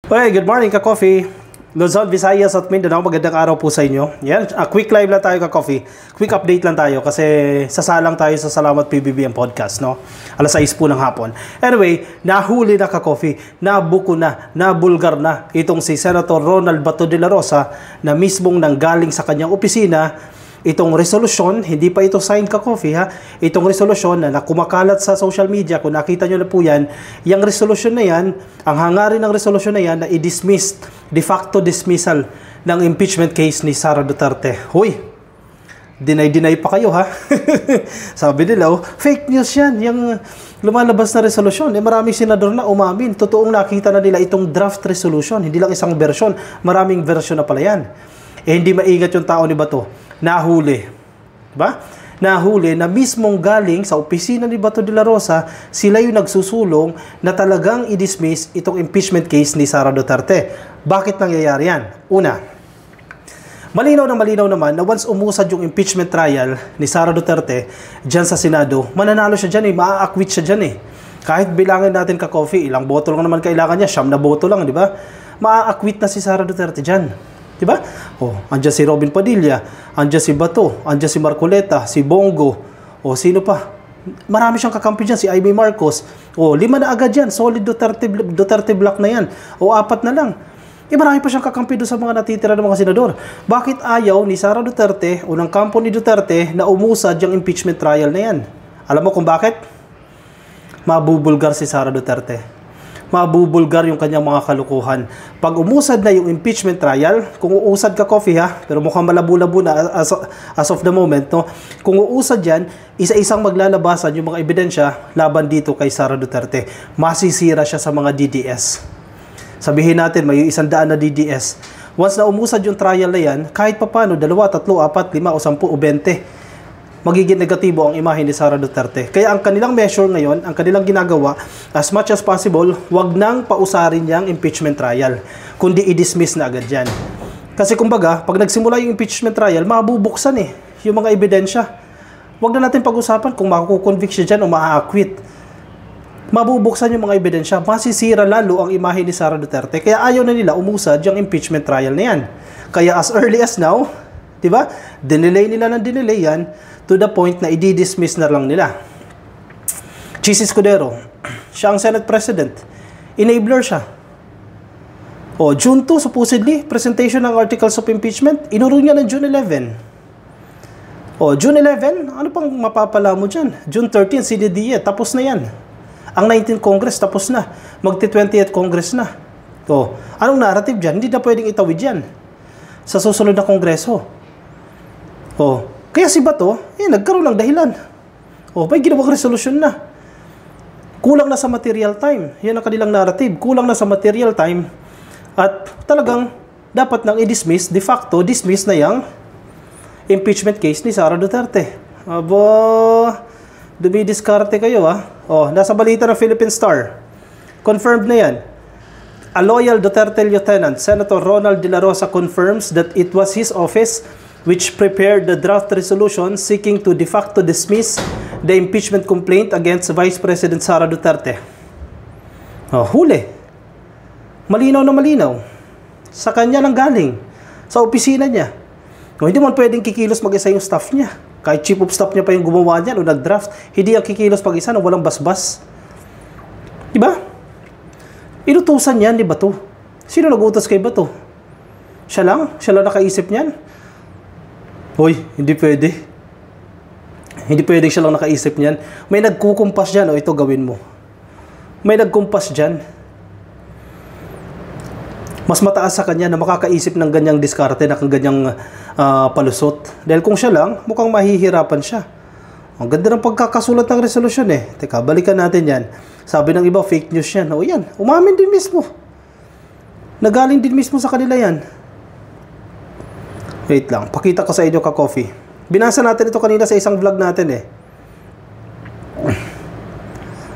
Hey, good morning ka-coffee. Luzon, Visayas at Mindanao, magandang araw po sa inyo. Yan, quick live lang tayo ka-coffee. Quick update lang tayo kasi sasalang tayo sa Salamat PBBM podcast, no? Alas 6 po ng hapon. Anyway, nahuli na ka-coffee, nabuko na, nabulgar na itong si Senator Ronald Bato de la Rosa na mismong nanggaling sa kanyang opisina itong resolusyon, hindi pa ito signed ka-coffee ha, itong resolusyon na kumakalat sa social media, kung nakita nyo na po yan, yung resolusyon na yan, ang hangarin ng resolusyon na yan na i-dismiss, de facto dismissal ng impeachment case ni Sara Duterte. Hoy, deny pa kayo ha. Sabi nila, fake news yan, yung lumalabas na resolusyon. Maraming senador na umamin, totoong nakita na nila itong draft resolution, hindi lang isang version, maraming version na pala yan. Hindi maingat yung tao ni Bato. Nahuli. Diba? Nahuli na mismong galing sa opisina ni Bato de la Rosa, sila yung nagsusulong na talagang i-dismiss itong impeachment case ni Sara Duterte. Bakit nangyayari yan? Una, malinaw naman na once umusad yung impeachment trial ni Sara Duterte dyan sa Senado, mananalo siya dyan maa-acquit siya dyan Kahit bilangin natin ka-coffee, ilang boto lang naman kailangan niya, 9 na boto lang, di ba? Maa-acquit na si Sara Duterte dyan. Diba? Andyan si Robin Padilla, andyan si Bato, andyan si Marcoleta, si Bongo, sino pa? Marami siyang kakampi dyan, si Amy Marcos. 5 na agad yan, solid Duterte block na yan. 4 na lang. Marami pa siyang kakampi doon sa mga natitira ng mga senador. Bakit ayaw ni Sara Duterte o ng kampo ni Duterte na umusad yung impeachment trial na yan? Alam mo kung bakit? Mabubulgar si Sara Duterte. Mabubulgar yung kanyang mga kalukuhan. Pag umusad na yung impeachment trial, kung uusad ka coffee ha, pero mukhang malabo-labo na as of the moment, no? Kung uusad yan, isa-isang maglalabasan yung mga ebidensya laban dito kay Sara Duterte. Masisira siya sa mga DDS. Sabihin natin, may 100 na DDS. Once na umusad yung trial na yan, kahit papano, 2, 3, 4, 5, o 10, o 20, magiging negatibo ang imahe ni Sara Duterte. Kaya ang kanilang measure ngayon, ang kanilang ginagawa, as much as possible, wag nang pausarin yung impeachment trial, kundi i-dismiss na agad yan. Kasi kumbaga, pag nagsimula yung impeachment trial, mabubuksan yung mga ebidensya. Wag na natin pag-usapan kung makukonvict siya dyan o maa-acquit. Mabubuksan yung mga ebidensya, masisira lalo ang imahe ni Sara Duterte. Kaya ayaw na nila umusad yung impeachment trial na yan. Kaya as early as now, diba? Dinelay nila yan to the point na i-dismiss na lang nila. Chis Escudero, siya ang Senate President. Enabler siya. June 2, supposedly, presentation ng Articles of Impeachment, inuro niya ng June 11. June 11, ano pang mapapala mo dyan? June 13, CDDA, tapos na yan. Ang 19th Congress, tapos na. Magti-20th Congress na. Anong narrative dyan? Hindi na pwedeng itawid yan sa susunod na Kongreso. Kaya si Bato, nagkaroon ng dahilan. May ginawang resolusyon na. Kulang na sa material time. Yan ang kanilang narrative. Kulang na sa material time. At talagang dapat nang i-dismiss, de facto, dismiss na yung impeachment case ni Sara Duterte. Dumidiskarte kayo nasa balita ng Philippine Star. Confirmed na yan. A loyal Duterte lieutenant, Senator Ronald de la Rosa confirms that it was his office which prepared the draft resolution seeking to de facto dismiss the impeachment complaint against Vice President Sara Duterte. Huli. Malinaw na malinaw. Sa kanya lang galing. Sa opisina niya. Hindi man pwedeng kikilos mag-isa yung staff niya. Kahit chief of staff niya pa yung gumawa niyan o nag-draft, hindi ang kikilos mag-isa na walang basbas. Diba? Inutusan yan ni Bato. Sino nag-utos kay Bato? Siya lang? Siya lang nakaisip niyan? Hindi pwede. Hindi pwede siya lang nakaisip niyan. May nagkukumpas dyan, ito gawin mo. May nagkumpas dyan. Mas mataas sa kanya na makakaisip ng ganyang diskarte, na ganyang palusot. Dahil kung siya lang, mukhang mahihirapan siya. Ang ganda ng pagkakasulat ng resolusyon Teka, balikan natin yan. Sabi ng iba, fake news yan. Yan, umamin din mismo. Nagaling din mismo sa kanila yan. Wait lang, pakita ko sa inyo ka-coffee. Binasa natin ito kanina sa isang vlog natin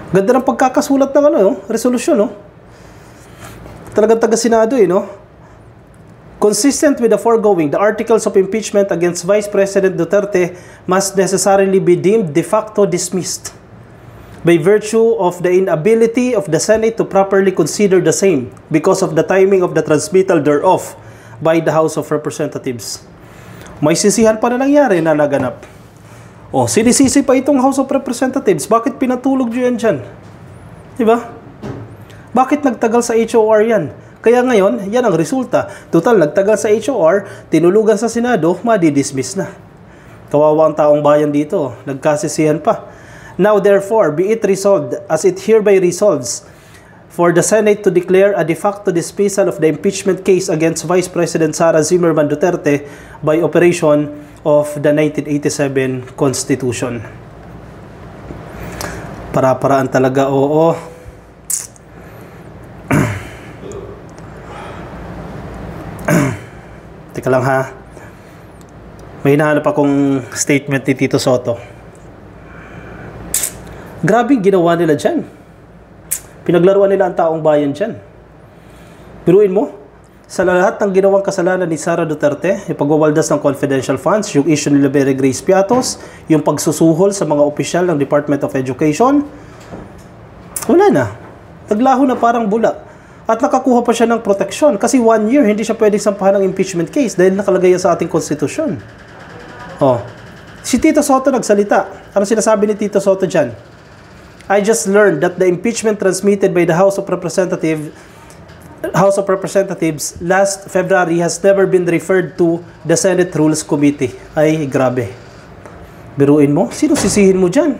Ganda ng pagkakasulat ng resolusyon Talagang taga-Senado Consistent with the foregoing, the articles of impeachment against Vice President Duterte must necessarily be deemed de facto dismissed. by virtue of the inability of the Senate to properly consider the same because of the timing of the transmittal thereof by the House of Representatives. May sisihan pa na nangyari na naganap. O, sinisisi pa itong House of Representatives. Bakit pinatulog nyo yan dyan? Diba? Bakit nagtagal sa HOR yan? Kaya ngayon, yan ang resulta. Total, nagtagal sa HOR, tinulugan sa Senado, madidismiss na. Kawawa ang taong bayan dito. Nagkasisihan pa. Now therefore, be it resolved, as it hereby resolves, for the Senate to declare a de facto dismissal of the impeachment case against Vice President Sara Zimmerman Duterte by operation of the 1987 Constitution. Para-paraan talaga, oo. Teka lang ha. May hinahanap akong statement ni Tito Soto. Grabe ginawa nila dyan. Pinaglaruan nila ang taong bayan dyan. Biruin mo, sa lahat ng ginawang kasalanan ni Sara Duterte, yung pagwawaldas ng confidential funds, yung issue ni Libere Grace Piatos, yung pagsusuhol sa mga opisyal ng Department of Education, wala na. Naglaho na parang bula. At nakakuha pa siya ng proteksyon kasi 1 year hindi siya pwedeng sampahan ng impeachment case dahil nakalagay sa ating konstitusyon. Oh. Si Tito Soto nagsalita. Ano sinasabi ni Tito Soto dyan? I just learned that the impeachment transmitted by the House of Representatives last February has never been referred to the Senate Rules Committee. Ay, grabe. Biruin mo? Sino sisihin mo dyan?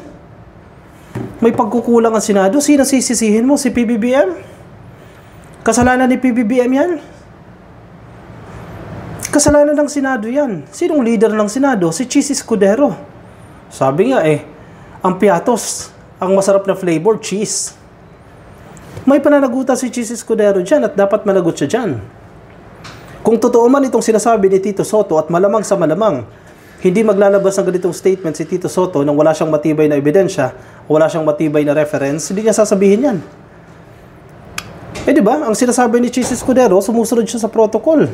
May pagkukulang ang Senado? Sino sisisihin mo? Si PBBM? Kasalanan ni PBBM yan? Kasalanan ng Senado yan. Sinong leader ng Senado? Si Chis Escudero. Sabi nga ang Piatos, ang masarap na flavor, cheese. May pananagutan si Chis Escudero dyan at dapat managot siya dyan. Kung totoo man itong sinasabi ni Tito Soto at malamang sa malamang, hindi maglalabas ng ganitong statement si Tito Soto nang wala siyang matibay na ebidensya, wala siyang matibay na reference, hindi niya sasabihin yan. Di ba? Ang sinasabi ni Chis Escudero, sumusunod siya sa protocol.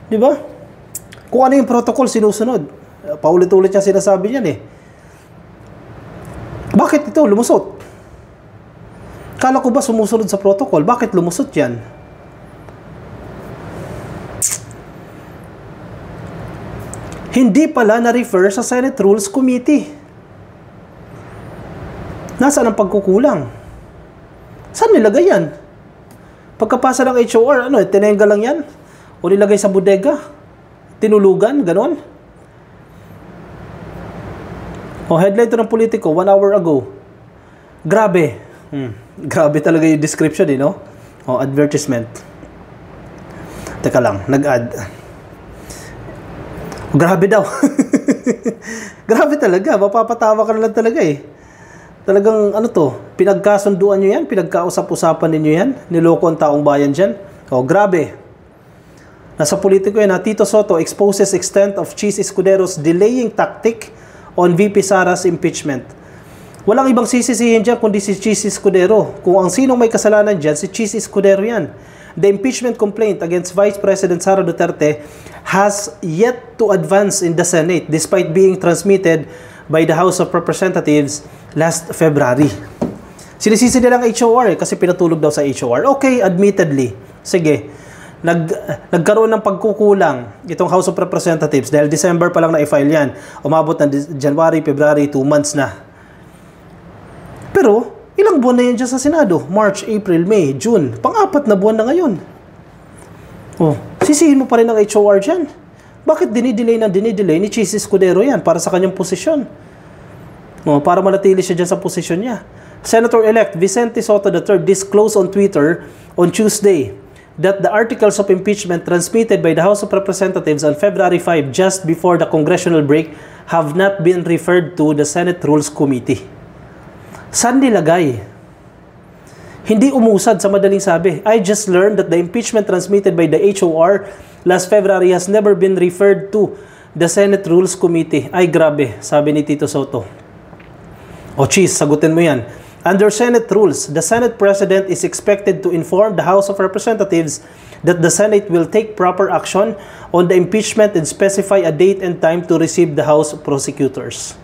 Di ba? Kung ano yung protocol, sinusunod. Paulit-ulit niya sinasabi niyan Bakit ito lumusot? Kala ko ba sumusunod sa protocol? Bakit lumusot yan? Hindi pala na-refer sa Senate Rules Committee. Nasaan ang pagkukulang? Saan nilagay yan? Pagkapasa ng HOR, tinengga lang yan? O nilagay sa bodega? Tinulugan? Ganon? O headline to ng politiko, 1 hour ago. Grabe. Grabe talaga yung description no? O advertisement. Teka lang, nag-add. Grabe daw. Grabe talaga, mapapatawa ka na lang talaga Talagang pinagkasunduan nyo yan, pinagkausap-usapan ninyo yan, niloko ang taong bayan dyan. O grabe. Nasa politiko yan Tito Soto exposes extent of Chis Escudero's delaying tactic on VP Sara's impeachment. Walang ibang sisisihin dyan kundi si Chis Escudero. Kung ang sinong may kasalanan dyan, si Chis Escudero yan. The impeachment complaint against Vice President Sara Duterte has yet to advance in the Senate despite being transmitted by the House of Representatives last February. Sinisisi nila ang HOR kasi pinatulog daw sa HOR. Okay, admittedly. Sige. Nagkaroon ng pagkukulang itong House of Representatives dahil December pa lang na-file yan. Umabot ng January, February, 2 months na. Pero, ilang buwan na yan dyan sa Senado? March, April, May, June. Pang-4 na buwan na ngayon. Sisihin mo pa rin ang HOR dyan. Bakit dinidelay ni Chis Escudero yan para sa kanyang posisyon? Para manatili siya dyan sa posisyon niya. Senator-elect Vicente Soto III disclosed on Twitter on Tuesday that the articles of impeachment transmitted by the House of Representatives on February 5, just before the congressional break, have not been referred to the Senate Rules Committee. Saan nilagay? Hindi umusad sa madaling sabi. I just learned that the impeachment transmitted by the HOR last February has never been referred to the Senate Rules Committee. Ay grabe, sabi ni Tito Soto. Chis, sagutin mo yan. Under Senate rules, the Senate President is expected to inform the House of Representatives that the Senate will take proper action on the impeachment and specify a date and time to receive the House prosecutors.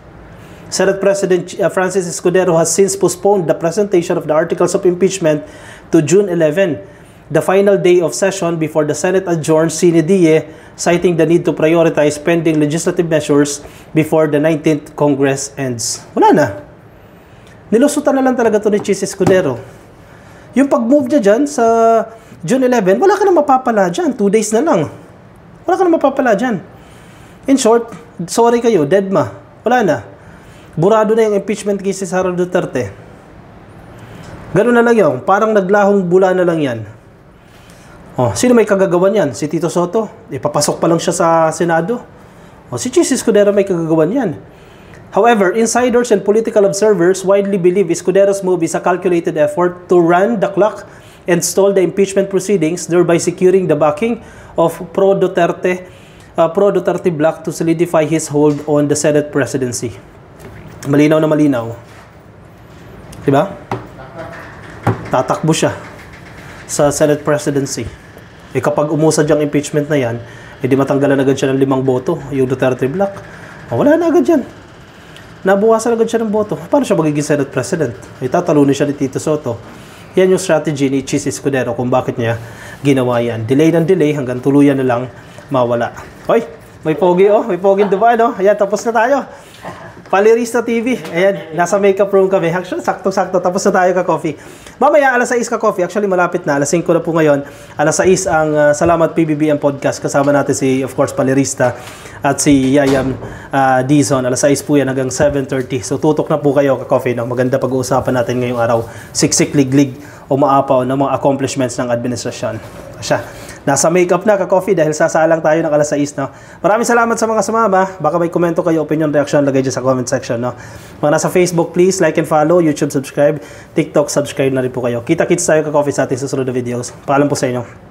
Senate President Francis Escudero has since postponed the presentation of the articles of impeachment to June 11, the final day of session before the Senate adjourns sine die, citing the need to prioritize pending legislative measures before the 19th Congress ends. Wala na. Nilusutan na lang talaga to ni Chis Escudero. Yung pag-move niya dyan sa June 11, wala ka na mapapala dyan. 2 days na lang. Wala ka na mapapala dyan. In short, sorry kayo, dead ma. Wala na. Burado na yung impeachment case si Sara Duterte. Ganun na lang yun. Parang naglahong bula na lang yan. Oh, sino may kagagawan yan? Si Tito Soto? Ipapasok pa lang siya sa Senado. Oh, si Chis Escudero may kagagawan yan. However, insiders and political observers widely believe Escudero's move is a calculated effort to run the clock and stall the impeachment proceedings, thereby securing the backing of pro-Duterte bloc to solidify his hold on the Senate presidency. Malinaw na malinaw. Diba? Tatakbo siya sa Senate presidency. Kapag umusad yung impeachment na yan, di matanggalan agad siya ng 5 boto, yung Duterte bloc. Wala na agad yan. Nabuwasan agad siya ng boto. Paano siya magiging Senate president? Tatalunin siya ni Tito Soto. Yan yung strategy ni Chis Escudero kung bakit niya ginawa yan. Delay ng delay hanggang tuluyan na lang mawala. Hoy, may pogi may pogi in Dubai, no? Ayan, tapos na tayo. Palirista TV. Ayan, nasa makeup room kami. Actually, sakto-sakto. Tapos na tayo ka-coffee. Mamaya, alas 6 ka-coffee. Actually, malapit na. Alas 5 na po ngayon. Alas 6 ang Salamat PBBM Podcast. Kasama natin si, of course, Palirista at si Yayam Dizon. Alas 6 po yan hanggang 7:30. So, tutok na po kayo ka-coffee. No? Maganda pag-uusapan natin ngayong araw. Siksik, liglig, o maapaw ng mga accomplishments ng administrasyon. Siya. Nasa makeup na ka-coffee dahil sasalang tayo ng alas 6, no? Maraming salamat sa mga sumama. Baka may komento kayo, opinion, reaction, lagay dyan sa comment section, no? Mga nasa Facebook, please like and follow. YouTube, subscribe. TikTok, subscribe na rin po kayo. Kita-kits tayo ka-coffee sa ating susunod na videos. Paalam po sa inyo.